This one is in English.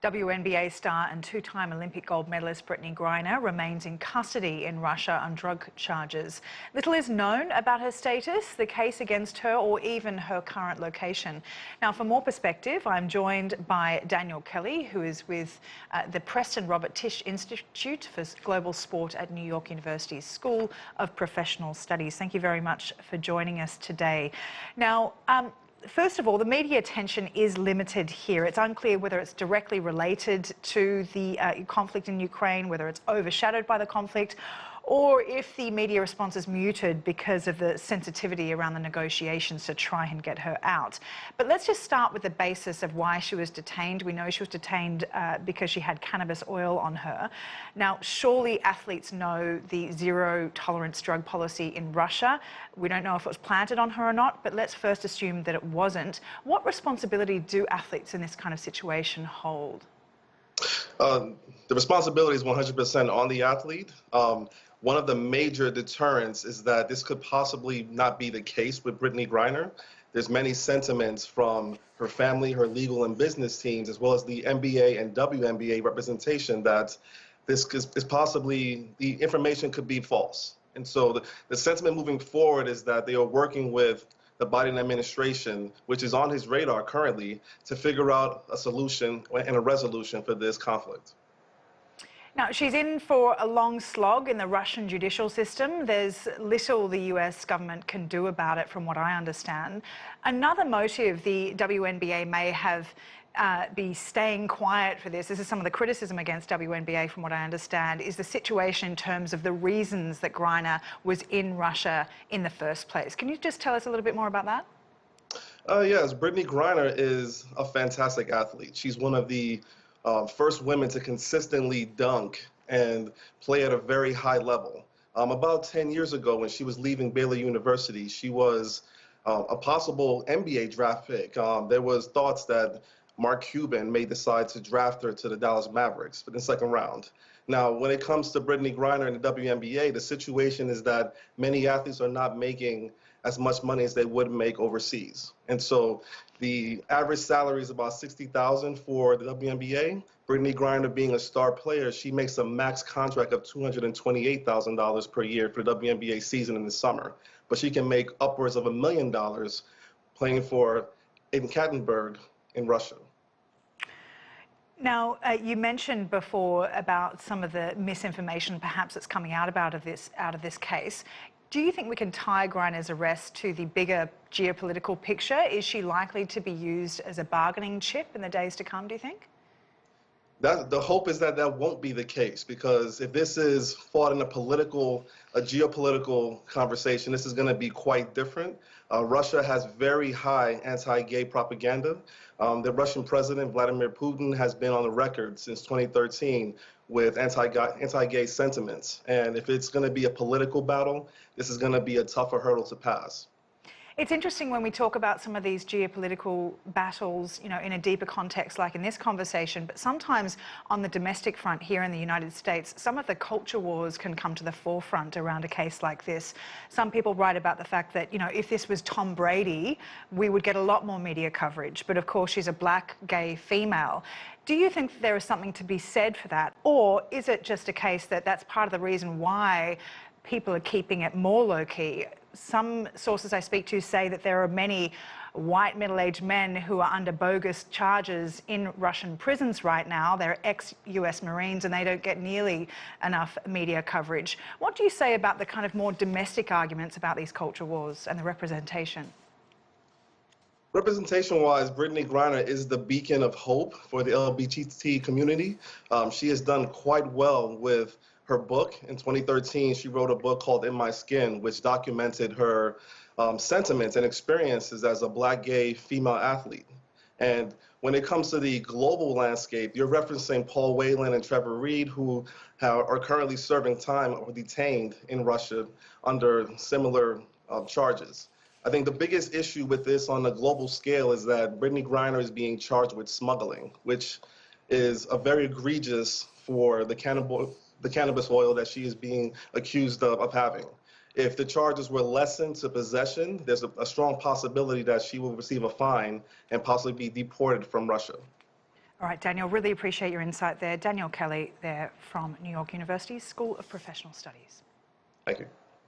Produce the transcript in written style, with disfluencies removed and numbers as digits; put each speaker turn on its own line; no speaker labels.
WNBA star and two-time Olympic gold medalist Brittney Griner remains in custody in Russia on drug charges. Little is known about her status, the case against her, or even her current location. Now, for more perspective, I'm joined by Daniel Kelly, who is with the Preston Robert Tisch Institute for Global Sport at New York University's School of Professional Studies. Thank you very much for joining us today. Now, first of all, the media attention is limited here. It's unclear whether it's directly related to the conflict in Ukraine, whether it's overshadowed by the conflict, or if the media response is muted because of the sensitivity around the negotiations to try and get her out. But let's just start with the basis of why she was detained. We know she was detained because she had cannabis oil on her. Now, surely athletes know the zero-tolerance drug policy in Russia. We don't know if it was planted on her or not, but let's first assume that it wasn't. What responsibility do athletes in this kind of situation hold?
The responsibility is 100% on the athlete. One of the major deterrents is that this could possibly not be the case with Brittney Griner. There's many sentiments from her family, her legal and business teams, as well as the NBA and WNBA representation that this is possibly, the information could be false. And so the sentiment moving forward is that they are working with the Biden administration, which is on his radar currently, to figure out a solution and a resolution for this conflict.
Now, she's in for a long slog in the Russian judicial system. There's little the US government can do about it, from what I understand. Another motive the WNBA may have be staying quiet for this is some of the criticism against WNBA, from what I understand, is the situation in terms of the reasons that Griner was in Russia in the first place. Can you just tell us a little bit more about that?
Yes, Brittney Griner is a fantastic athlete. She's one of the first women to consistently dunk and play at a very high level. About 10 years ago, when she was leaving Baylor University, she was a possible NBA draft pick. There was thoughts that Mark Cuban may decide to draft her to the Dallas Mavericks for the second round. Now, when it comes to Brittney Griner and the WNBA, the situation is that many athletes are not making as much money as they would make overseas. And so the average salary is about $60,000 for the WNBA. Brittney Griner, being a star player, she makes a max contract of $228,000 per year for the WNBA season in the summer. But she can make upwards of $1 million playing for Ekaterinburg in Russia.
Now, you mentioned before about some of the misinformation perhaps that's coming out of this case. Do you think we can tie Griner's arrest to the bigger geopolitical picture? Is she likely to be used as a bargaining chip in the days to come, do you think?
The hope is that that won't be the case, because if this is fought in a geopolitical conversation, this is going to be quite different. Russia has very high anti-gay propaganda. The Russian president, Vladimir Putin, has been on the record since 2013 with anti-gay sentiments. And if it's going to be a political battle, this is going to be a tougher hurdle to pass.
It's interesting when we talk about some of these geopolitical battles, you know, in a deeper context, like in this conversation, but sometimes on the domestic front here in the United States, some of the culture wars can come to the forefront around a case like this. Some people write about the fact that, you know, if this was Tom Brady, we would get a lot more media coverage. But of course, she's a black, gay female. Do you think there is something to be said for that? Or is it just a case that that's part of the reason why people are keeping it more low-key? Some sources I speak to say that there are many white middle-aged men who are under bogus charges in Russian prisons right now. They're ex-US Marines and they don't get nearly enough media coverage. What do you say about the kind of more domestic arguments about these culture wars and the representation?
Representation-wise, Brittney Griner is the beacon of hope for the LGBT community. She has done quite well with her book. In 2013, she wrote a book called In My Skin, which documented her sentiments and experiences as a black gay female athlete. And when it comes to the global landscape, you're referencing Paul Whelan and Trevor Reed, who are currently serving time or detained in Russia under similar charges. I think the biggest issue with this on a global scale is that Brittney Griner is being charged with smuggling, which is a very egregious for the cannabis oil that she is being accused of having. If the charges were lessened to possession, there's a strong possibility that she will receive a fine and possibly be deported from Russia.
All right, Daniel, really appreciate your insight there. Daniel Kelly there from New York University's School of Professional Studies.
Thank you.